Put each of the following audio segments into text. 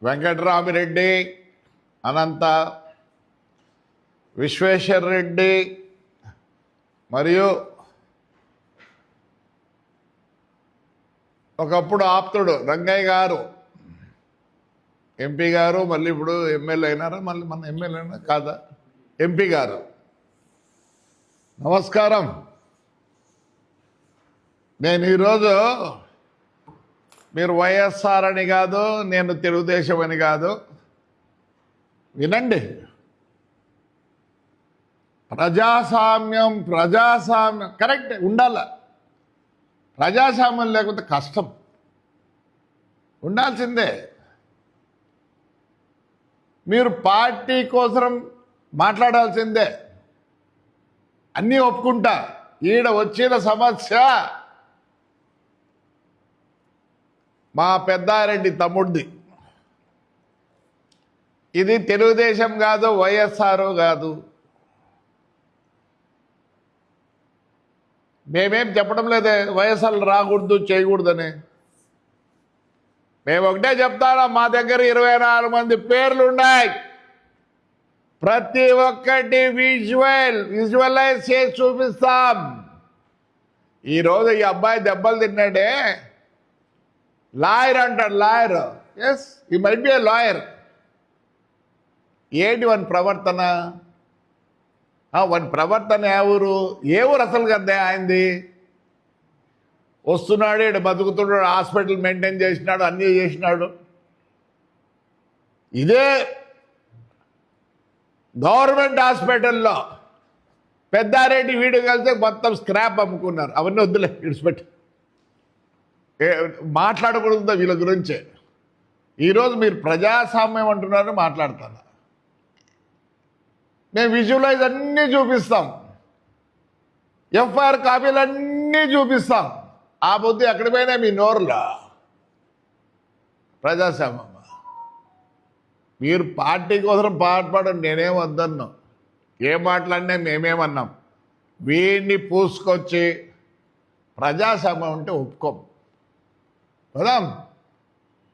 వెంకటరామిరెడ్డి, అనంత, విశ్వేశ్వర్ రెడ్డి మరియు ఒకప్పుడు ఆప్తుడు రంగయ్య గారు, ఎంపీ గారు, మళ్ళీ ఇప్పుడు ఎమ్మెల్యే అయినారా, మళ్ళీ మన ఎమ్మెల్యే అయినా కాదా, ఎంపీ గారు, నమస్కారం. నేను ఈరోజు మీరు వైఎస్ఆర్ అని కాదు, నేను తెలుగుదేశం అని కాదు, వినండి. ప్రజాస్వామ్యం కరెక్ట్ ఉండాల. ప్రజాస్వామ్యం లేకపోతే కష్టం, ఉండాల్సిందే. మీరు పార్టీ కోసం మాట్లాడాల్సిందే. అన్నీ ఒప్పుకుంటా. ఈడ వచ్చిన సమస్య మా పెద్దారెడ్డి తమ్ముడిది. ఇది తెలుగుదేశం కాదు, వైఎస్ఆర్ కాదు. మేమేం చెప్పడం లేదే వైఎస్ఆర్ రాకూడదు చేయకూడదని. మేము ఒకటే చెప్తారా, మా దగ్గర 24 మంది పేర్లు ఉన్నాయి. ప్రతి ఒక్కటి విజువలైజ్ చేసి చూపిస్తాం. ఈరోజు ఈ అబ్బాయి దెబ్బలు తిన్నాడే, లాయర్ అంటాడు. Lawyer, yes, he might be A lawyer. ఏంటి వాని ప్రవర్తన? వాని ప్రవర్తన ఏ ఊరు అసలు కదే ఆయనది? వస్తున్నాడు, ఇక్కడ బతుకుతున్నాడు, హాస్పిటల్ మెయింటైన్ చేసినాడు, అన్నీ చేసినాడు. ఇదే గవర్నమెంట్ హాస్పిటల్లో పెద్దారెడ్డి వీడు కలిసి మొత్తం స్క్రాప్ అమ్ముకున్నారు. అవన్నీ వద్దులే, ఇడిచిపెట్టి మాట్లాడకూడదు వీళ్ళ గురించే. ఈరోజు మీరు ప్రజాస్వామ్యం అంటున్నారు, మాట్లాడతాను. మేము విజువలైజ్ అన్నీ చూపిస్తాం, ఎఫ్ఐఆర్ కాపీలు అన్నీ చూపిస్తాం. ఆ బుద్ధి ఎక్కడి పోయినా మీ నోరులో. ప్రజాస్వామ్యం మీరు పార్టీ కోసం పాటుపడండి, నేనేం వద్దన్నాం. ఏం మాట్లాడినా మేమేమన్నాం? వీడిని పూసుకొచ్చి ప్రజాస్వామ్యం అంటే ఒప్పుకోం. పోదాం,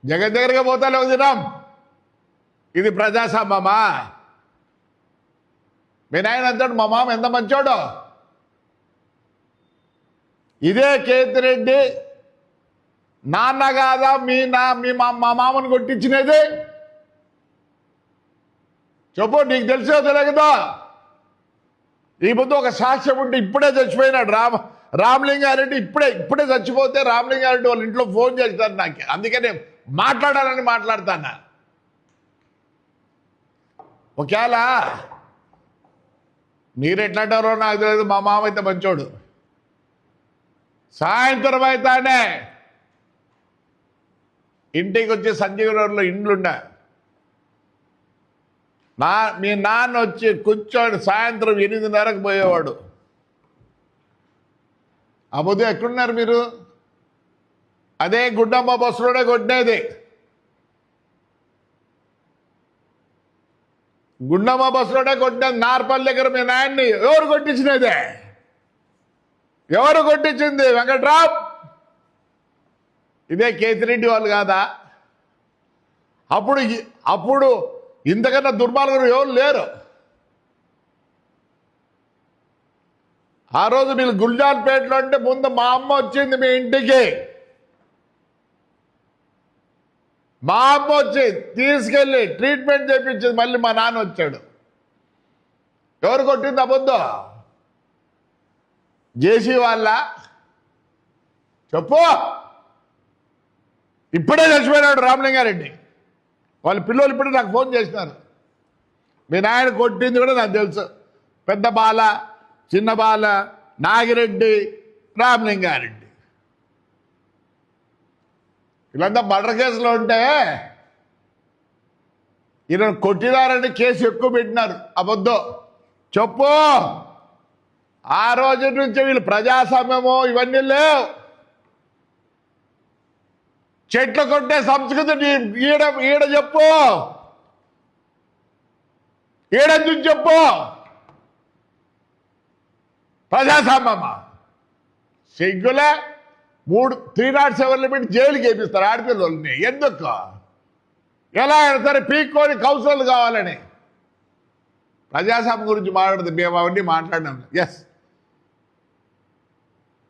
జగన్ దగ్గరగా పోతాలే వదినాం. ఇది ప్రజాస్వామ్యమా? మీ నాయన అంటాడు, మా మామ ఎంత మంచోడో. ఇదే కేతిరెడ్డి నాన్న కాదా మా మామను కొట్టించినది? చెప్పు, నీకు తెలిసో తెలియదా? ఈ ముందు ఒక సాక్ష్యం ఉంటే ఇప్పుడే చచ్చిపోయినాడు రామలింగారెడ్డి. ఇప్పుడే చచ్చిపోతే రామలింగారెడ్డి వాళ్ళ ఇంట్లో ఫోన్ చేస్తారు నాకు. అందుకనే మాట్లాడాలని మాట్లాడతాను. ఒకవేళ మీరు ఎట్లాంటారో నాకు తెలియదు, మా మామ అయితే మంచోడు. సాయంత్రం అయితేనే ఇంటికి వచ్చి సంజీవనగర్లో ఇండ్లుండా. మీ నాన్న వచ్చి కూర్చొని సాయంత్రం 8:30కు పోయేవాడు. ఆ పొద్దు ఎక్కడున్నారు మీరు? అదే గుడ్డమ్మ బస్సులోనే కొట్టేది. గుండమ్మ బస్సులోనే కొట్టినది. నార్పల్లి దగ్గర మీ నాయన్ని ఎవరు కొట్టించినదే? ఎవరు కొట్టించింది? వెంకట్రామ్. ఇదే కేతిరెడ్డి వాళ్ళు కాదా? అప్పుడు ఇంతకన్నా దుర్మార్గులు ఎవరు లేరు. ఆ రోజు మీరు గుల్జాన్పేటలో అంటే ముందు మా అమ్మ వచ్చింది మీ ఇంటికి. మా అమ్మ వచ్చి తీసుకెళ్ళి ట్రీట్మెంట్ చేయించింది. మళ్ళీ మా నాన్న వచ్చాడు. ఎవరు కొట్టింది అబద్ధం? జేసీ వాళ్ళ? చెప్పు. ఇప్పుడే చచ్చిపోయినాడు రామలింగారెడ్డి. వాళ్ళ పిల్లలు ఇప్పుడే నాకు ఫోన్ చేసినారు. మీ నాయన కొట్టింది కూడా నాకు తెలుసు. పెద్ద బాల, చిన్న బాల, నాగిరెడ్డి, రామలింగారెడ్డి వీళ్ళంతా మర్డర్ కేసులో ఉంటే ఈయన కొట్టినారని కేసు ఎక్కువ పెట్టినారు. అబద్ధం. చెప్పు. ఆ రోజు నుంచి వీళ్ళు ప్రజాస్వామ్యమో ఇవన్నీ లేవు. చెట్లు కొట్టే సంస్కృతి ఈడ చెప్పు. ఈడెందుకు చెప్పు. ప్రజాస్వామ్యమా? సిగ్గులే. 307 పెట్టి జైలుకి వేపిస్తారు ఆడపిల్లల్ని. ఎందుకు? ఎలా అయినా సరే పీక్కొని కౌన్సిలర్లు కావాలని. ప్రజాస్వామ్యం గురించి మాట్లాడుతుంది, మేము అవన్నీ మాట్లాడినాం. ఎస్,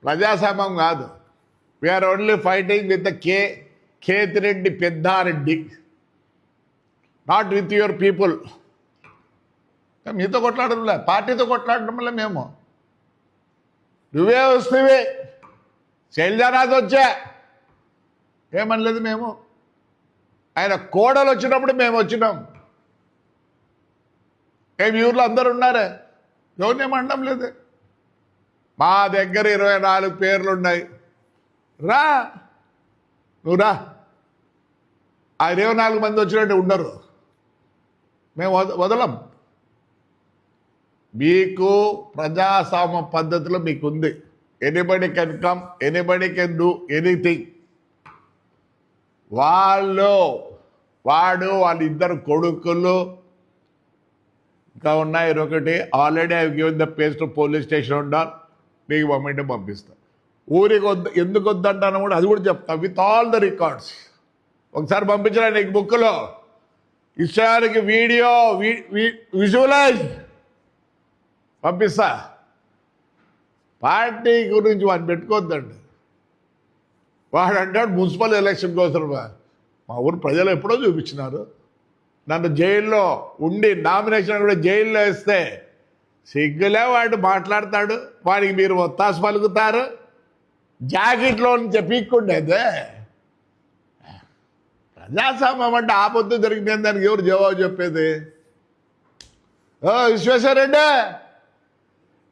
ప్రజాస్వామ్యం కాదు. We're only fighting with Kethireddy Peddareddy, not with your people. మీతో కొట్లాడడంలే, పార్టీతో కొట్లాడడంలే. మేము నువ్వే వస్తువే, శైలజానాథ్ వచ్చా ఏమనలేదు మేము. ఆయన కోడలు వచ్చినప్పుడు మేము వచ్చినాం. మీ ఊర్లో అందరు ఉన్నారే, ఎవరినేమనడం లేదు. మా దగ్గర 24 పేర్లు ఉన్నాయి. రా, నువ్వు రా. ఆ 24 మంది వచ్చినట్టు ఉండరు, మేము వదలం. మీకు ప్రజాస్వామ్య పద్ధతిలో మీకుంది. Anybody can come, anybody can do anything. వాడు వాళ్ళిద్దరు కొడుకులు ఇంకా ఉన్నాయి. ఒకటి already I given the place to police station ఉండాలి, నీకు పంపింటే పంపిస్తా. ఊరికి ఎందుకు వద్దంటాను కూడా అది కూడా చెప్తా, విత్ ఆల్ ద రికార్డ్స్. ఒకసారి పంపించరా నీకు బుక్లో ఇష్టానికి వీడియో విజువలైజ్ పంపిస్తా. పార్టీ గురించి వాడిని పెట్టుకోవద్దండి. వాడు అంటాడు మున్సిపల్ ఎలక్షన్ కోసం. మా ఊరు ప్రజలు ఎప్పుడో చూపించినారు. నన్ను జైల్లో ఉండి నామినేషన్ కూడా జైల్లో వేస్తే సిగ్గులే వాడు మాట్లాడతాడు. వాడికి మీరు ఒత్తాసు పలుకుతారు. జాకెట్లో నుంచి పీక్కుండేదే. ప్రజాస్వామ్యం అంటే ఆపొద్దు జరిగిన దానికి ఎవరు జవాబు చెప్పేది? విశ్వేశ్వరరెడ్డి,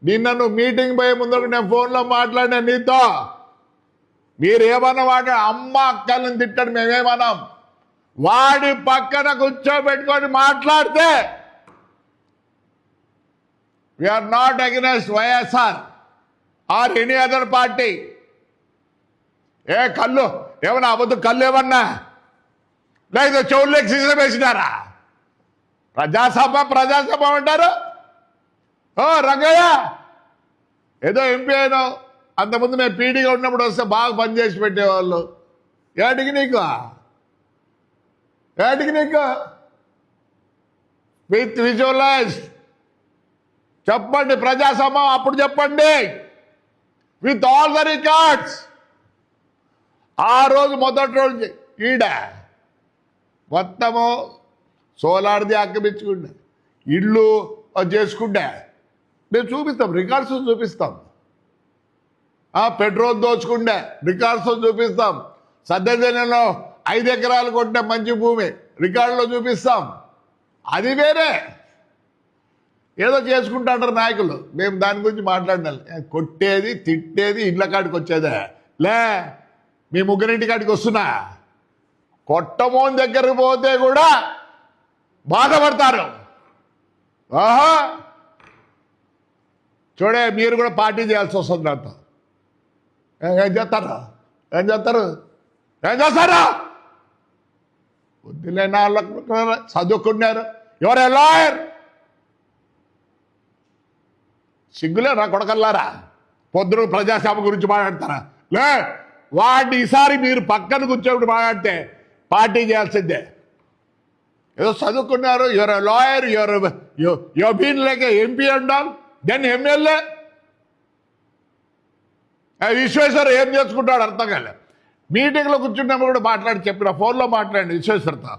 నిన్న నువ్వు మీటింగ్ పోయే ముందు నేను ఫోన్లో మాట్లాడినా నీతో. మీరేమన్నా వాడు అమ్మ అక్కలను తిట్టాడు, మేమేమన్నాం. వాడి పక్కన కూర్చోబెట్టుకొని మాట్లాడితే we're not against YSR or any other party. కళ్ళు ఏమన్నా అబద్ధం, కళ్ళు ఏమన్నా లేదు, చెవుల్లోకి సీసం వేసినారా? ప్రజాసభ అంటారు. రంగయ్య ఏదో ఎంపీ అయినావు, అంతకుముందు మేము పీడీగా ఉన్నప్పుడు వస్తే బాగా పనిచేసి పెట్టేవాళ్ళు. ఏటికి నీకు విత్ విజువలైజ్ చెప్పండి. ప్రజాసభ అప్పుడు చెప్పండి విత్ ఆల్ ద రికార్డ్స్. ఆ రోజు మొదటి రోజు ఈడ మొత్తము సోలార్ది ఆక్రమించుకుంటే ఇళ్ళు చేసుకుంటే మేము చూపిస్తాం, రికార్డ్స్ చూపిస్తాం. పెట్రోల్ దోచుకుంటే రికార్డ్స్ చూపిస్తాం. సద్దెలో 5 ఎకరాలు కొట్టిన మంచి భూమి రికార్డులో చూపిస్తాం. అది వేరే ఏదో చేసుకుంటాంటారు నాయకులు. మేము దాని గురించి మాట్లాడాలి. కొట్టేది తిట్టేది ఇండ్ల కాడికి వచ్చేదే లే. మీ ముగ్గురింటి కాడికి వస్తున్నా, కొట్టమోని దగ్గరకు పోతే కూడా బాధపడతారు. చూడే, మీరు కూడా పార్టీ చేయాల్సి వస్తుంది నాతో. ఏం చేస్తారు? బుద్ధిలేని వాళ్ళకు చదువుకున్నారు. ఎవరు లాయర్? సిగ్గులే నా కొడకల్లారా, పొద్దున ప్రజాసేవ గురించి మాట్లాడతారా? లే, వాడిని ఈసారి మీరు పక్కన కూర్చోబెట్టి మాట్లాడితే పార్టీ చేయాల్సిందే. ఏదో చదువుకున్నారు, ఎవరు లాయర్, ఎవరు బీన్ లేక ఎంపీ అంటారు, దెన్ ఎమ్మెల్యే. విశ్వేశ్వర్ ఏం చేసుకుంటాడు అర్థం కాలే. మీటింగ్లో కూర్చున్నప్పుడు కూడా మాట్లాడి చెప్పిన, ఫోన్లో మాట్లాడి విశ్వేశ్వరతో,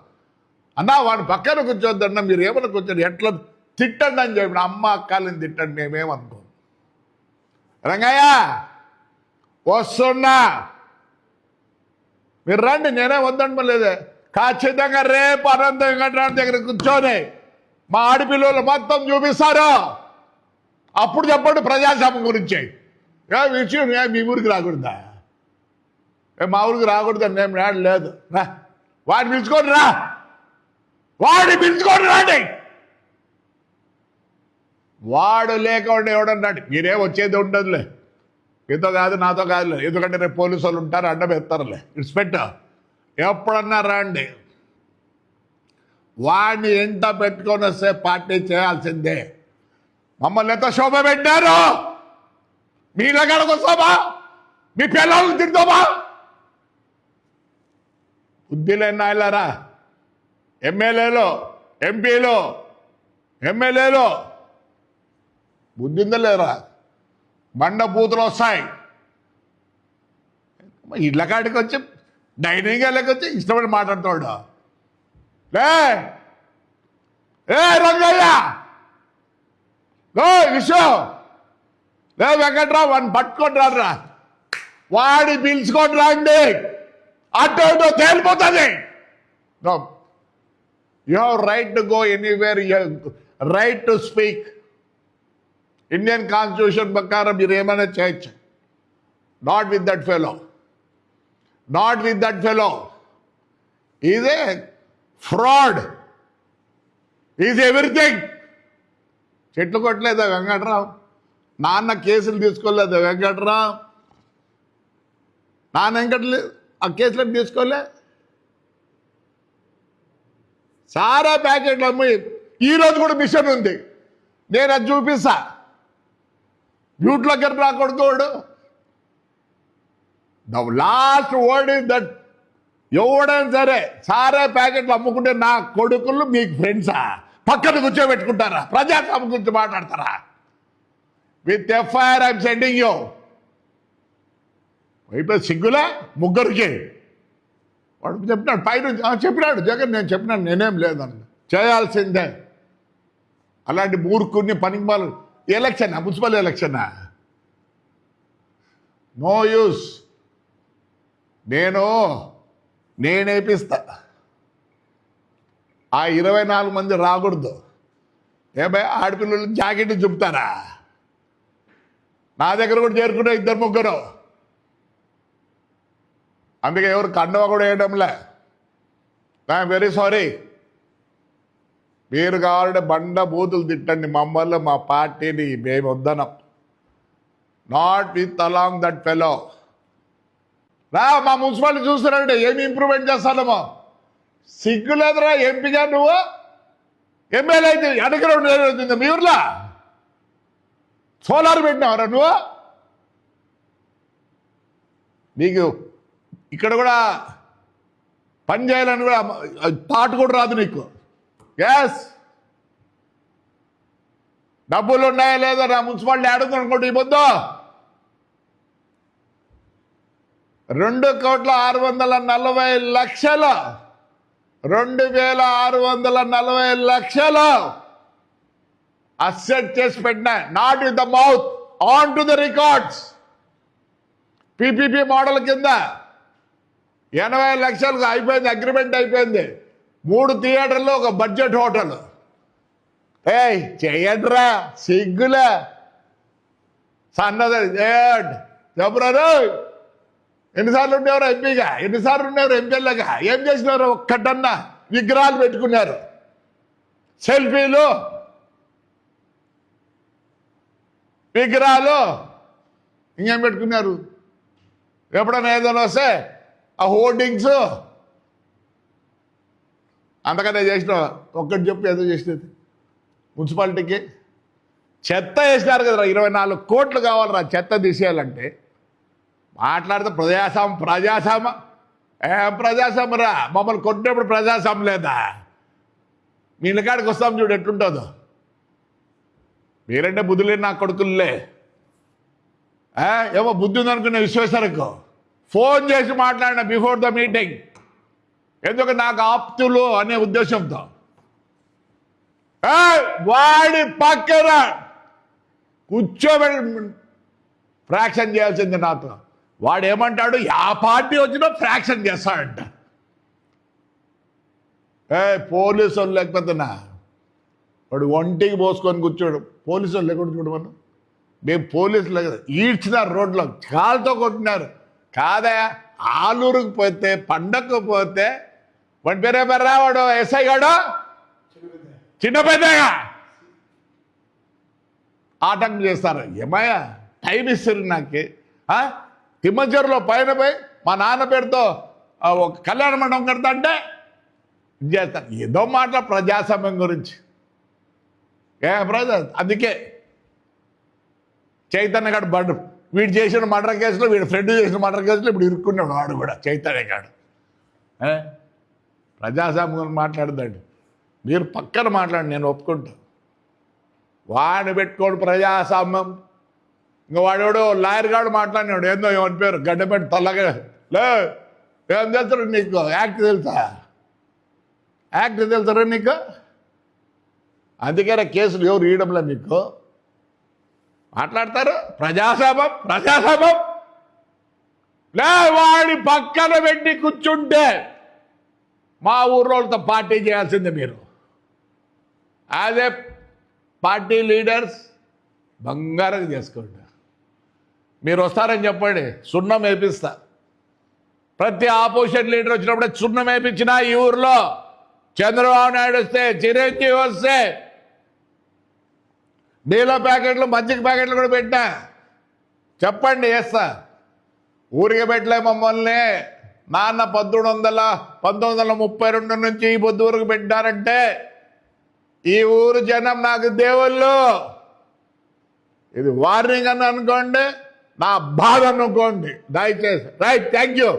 అన్నా వాడు పక్కన కూర్చోద్దన్నా, మీరు ఏమైనా కూర్చొని ఎట్లా తిట్టండి అని చెప్పిన. అమ్మ అక్కాలని తిట్టండి, మేమేమనుకో. రంగయ్య వస్తున్నా, మీరు రండి, నేనే వద్దంటలేదే. ఖచ్చితంగా రేపు అనంత వెంకటరామ దగ్గర కూర్చొని మా ఆడపిల్లలు మొత్తం చూపిస్తారు. అప్పుడు చెప్పండి ప్రజాస్వామ్యం గురించి. విషయం మీ ఊరికి రాకూడదా? మా ఊరికి రాకూడదని మేము నాడు లేదు. రా, వాడిని పిలుచుకొని రా, వాడిని పిలుచుకొని రండి. వాడు లేకుండా ఎవడన్నాడు? మీరేం వచ్చేది ఉండదులే, మీతో కాదు నాతో కాదులే, ఎందుకంటే రేపు పోలీసు వాళ్ళు ఉంటారు, అడ్డం ఎత్తారులే. ఇట్స్ పెట్ట ఎప్పుడన్నా రండి. వాడిని ఎంత పెట్టుకొని వస్తే పార్టీ చేయాల్సిందే. మమ్మల్ని ఎంత శోభ పెట్టారు? మీ దగ్గరకు వస్తామా? మీ పిల్లలకు తింటామా? బుద్ధి లేని నాయలారా, ఎమ్మెల్యేలు, ఎంపీలు, ఎమ్మెల్యేలు బుద్ధి ఉందా లేరా? బండ బూతులు వస్తాయి. ఇళ్ళ కాడికి వచ్చి డైనింగ్ హాల్కి వచ్చి ఇష్టపడి మాట్లాడుతాడు. ఏ రంగయ్య విషయం లే వెంకట్రావు వాడిని పట్టుకొని రారా, వాడి పిలుచుకొని రండి, అటు ఇటు తేలిపోతుంది. You have right to go anywhere, you right to speak. Indian constitution ప్రకారం మీరు ఏమైనా చేయొచ్చు. Not with that fellow, not with that fellow. Is a fraud, is everything. చెట్లు కొట్టలేదా వెంకట్రావు? నాన్న కేసులు తీసుకోలేదా వెంకట్రావు? నాన్న వెంకట్లే ఆ కేసులకు తీసుకోలే. సారా ప్యాకెట్లు అమ్మి ఈరోజు కూడా మిషన్ ఉంది, నేను అది చూపిస్తా. బ్యూట్లోకి రాకూడదు. The last word is that ఎవడైనా సరే సారా ప్యాకెట్లు అమ్ముకుంటే నా కొడుకులు మీకు ఫ్రెండ్సా? పక్కన కూర్చోబెట్టుకుంటారా? ప్రజాస్వామ్యం గురించి మాట్లాడతారా? With FIR I'm sending you. అయిపోయి సిగ్గులే ముగ్గురికి. వాడు చెప్పినాడు పైనుంచి, చెప్పినాడు జగన్, నేను చెప్పినాను నేనేం లేదన్న, చేయాల్సిందే. అలాంటి మూర్ఖుని పనికిమాలు ఎలక్షనా, మున్సిపల్ ఎలక్షనా? No use. నేనేపిస్తా. ఆ 24 మంది రాకూడదు. ఏమై ఆడపిల్లలు జాకెట్ చూపుతారా? నా దగ్గర కూడా చేరుకుంటే 2-3. అందుకే ఎవరు కండవ కూడా వేయడంలే. I'm very sorry. మీరు కావాలంటే బండ బూతులు తిట్టండి, మమ్మల్ని మా పార్టీని మేము వద్దనం. Not with along that fellow. మా మున్సిపాలిటీ చూస్తున్నారంటే ఏమి ఇంప్రూవ్మెంట్ చేస్తానమో సిగ్గులేదురా. ఎంపీగా నువ్వు ఎమ్మెల్యే అయితే అడగడం అవుతుంది. మీ ఊర్లో సోలార్ పెట్టినావరా నువ్వు? నీకు ఇక్కడ కూడా పని చేయాలని కూడా థాట్ కూడా రాదు నీకు. ఎస్, డబ్బులు ఉన్నాయా లేదా నా మున్సిపాలిటీ ఆడుతుంది అనుకోండి. ఈ పొద్దు 2,640,00,000 2,640,00,000 అసెట్ చేసి పెట్టినా. Not with the mouth, on to the records. PPP model కింద 80 లక్షలకు అయిపోయింది, అగ్రిమెంట్ అయిపోయింది. 3 థియేటర్లు, ఒక బడ్జెట్ హోటల్. చెయ్యండిరా, సిగ్గులే సన్నది. చెప్పరారు ఎన్నిసార్లు ఉండేవారు ఎంపీగా, ఎన్నిసార్లు ఉండేవారు ఎంపీలుగా? ఏం చేసినారు? ఒక్కటన్నా విగ్రహాలు పెట్టుకున్నారు, సెల్ఫీలు, విగ్రహాలు, ఇంకేం పెట్టుకున్నారు? ఎప్పుడన్నా ఏదైనా వస్తే ఆ హోర్డింగ్స్, అంతకన్నా చేసినావు. ఒక్కటి చెప్పు ఏదో చేసినది. మున్సిపాలిటీకి చెత్త వేసినారు కదరా, 24 కోట్లు కావాలరా చెత్త తీసేయాలంటే. మాట్లాడితే ప్రజాస్వామ్యం ఏం ప్రజాస్వామ్యం రా? మమ్మల్ని కొట్టినప్పుడు ప్రజాస్వామ్యం లేదా? మీ ఇళ్ళకాడికి వస్తాం చూడు ఎట్లుంటుందో. మీరంటే బుద్ధి లేని నా కొడుకుల్లే. ఏమో బుద్ధి ఉందనుకునే విశ్వేశ్వరకు ఫోన్ చేసి మాట్లాడిన బిఫోర్ ద మీటింగ్. ఎందుకు? నాకు ఆప్తులు అనే ఉద్దేశంతో. వాడి పక్కన కూర్చోబెట్టి ఫ్రాక్షన్ చేయాల్సింది నాతో. వాడు ఏమంటాడు? ఆ పార్టీ వచ్చినా ఫ్రాక్షన్ చేస్తాడంట. పోలీసు వాళ్ళు లేకపోతేనా వాడు ఒంటికి పోసుకొని కూర్చోడు. పోలీసు వాళ్ళు లేకుండా చూడమను. మేము పోలీసులు కదా ఈడ్చినారు, రోడ్లో కాలుతో కొట్టినారు. కాదా, ఆలూరుకు పోతే, పండగకు పోతే, వాడి పేరే పేర్రా వాడు ఎస్ఐ గాడు, చిన్న పెద్దగా ఆటంకం చేస్తారు. ఏమయ్యా టైం ఇస్తారు నాకు. తిమ్మజర్లో పైన పోయి మా నాన్న పేరుతో ఒక కళ్యాణ మండపం కడతా అంటే ఇది చేస్తాను. ఏదో మాటల ప్రజాస్వామ్యం గురించి. అందుకే చైతన్య గారు వీడు చేసిన మర్డర్ కేసులో, వీడు ఫ్రెండ్ చేసిన మర్డర్ కేసులో ఇప్పుడు ఇరుక్కున్నాడు. వాడు కూడా చైతన్య గారు ప్రజాస్వామ్యం మాట్లాడదండి. మీరు పక్కన మాట్లాడండి, నేను ఒప్పుకుంటా. వాడిని పెట్టుకోడు ప్రజాస్వామ్యం. ఇంకా వాడెవడో లాయర్ గాడు మాట్లాడినాడు, ఏందో ఏమని పేరు గడ్డపెట్టి తల్లగా లే, ఏం తెలుసు నీకు? యాక్ట్ తెలుసా? యాక్ట్ తెలుసరా నీకు? అందుకనే కేసులు ఎవరు ఇవ్వడంలే మీకు. మాట్లాడతారు ప్రజాస్వామ్యం లే. వాడి పక్కన పెట్టి కూర్చుంటే మా ఊర్లోతో పార్టీ చేయాల్సిందే మీరు. యాజ్ ఏ పార్టీ లీడర్స్ బంగారం చేసుకోండి. మీరు వస్తారని చెప్పండి, సున్నం వేపిస్తా. ప్రతి ఆపోజిషన్ లీడర్ వచ్చినప్పుడే సున్నం వేపించిన ఈ ఊర్లో. చంద్రబాబు నాయుడు వస్తే, చిరంజీవి వస్తే నీళ్ళ ప్యాకెట్లు, మజ్జిగ ప్యాకెట్లు కూడా పెట్టా. చెప్పండి, వేస్తా. ఊరికి పెట్టలే మమ్మల్ని. నాన్న 1932 నుంచి ఈ పొద్దు ఊరికి పెట్టారంటే ఈ ఊరు జనం నాకు దేవుళ్ళు. ఇది వార్నింగ్ అని అనుకోండి, నా బాధ అనుకోండి దయచేసి. Right, thank you.